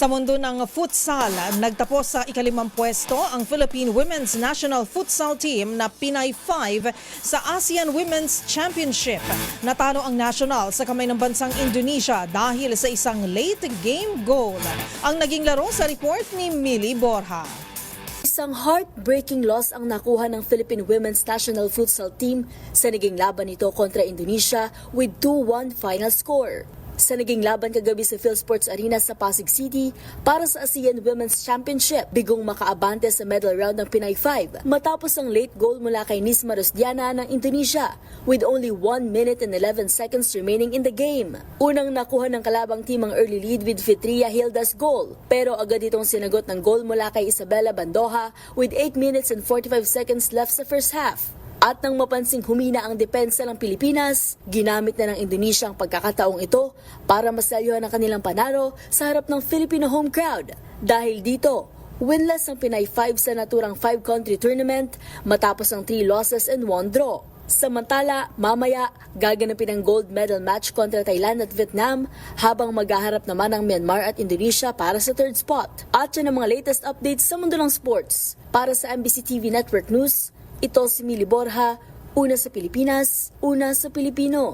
Sa mundo ng futsal, nagtapos sa ikalimang pwesto ang Philippine Women's National Futsal Team na Pinay 5 sa ASEAN Women's Championship. Natalo ang national sa kamay ng bansang Indonesia dahil sa isang late game goal. Ang naging laro sa report ni Millie Borja. Isang heartbreaking loss ang nakuha ng Philippine Women's National Futsal Team sa naging laban nito kontra Indonesia with 2-1 final score. Sa naging laban kagabi sa PhilSports Arena sa Pasig City para sa ASEAN Women's Championship, bigong makaabante sa medal round ng Pinay 5 matapos ang late goal mula kay Nisma Rosdiana ng Indonesia with only 1 minute and 11 seconds remaining in the game. Unang nakuha ng kalabang team ang early lead with Fitria Hilda's goal, pero agad itong sinagot ng goal mula kay Isabella Bandoja with 8 minutes and 45 seconds left sa first half. At nang mapansing humina ang depensa ng Pilipinas, ginamit na ng Indonesia ang pagkakataong ito para masalyuhan ang kanilang panalo sa harap ng Filipino home crowd. Dahil dito, winless ang Pinay 5 sa naturang 5-country tournament matapos ang 3 losses and 1 draw. Samantala, mamaya, gaganapin ang gold medal match kontra Thailand at Vietnam habang maghaharap naman ang Myanmar at Indonesia para sa third spot. At yan ang mga latest updates sa mundo ng sports. Para sa MBC TV Network News, ito si Millie Borja, una sa Pilipinas, una sa Pilipino.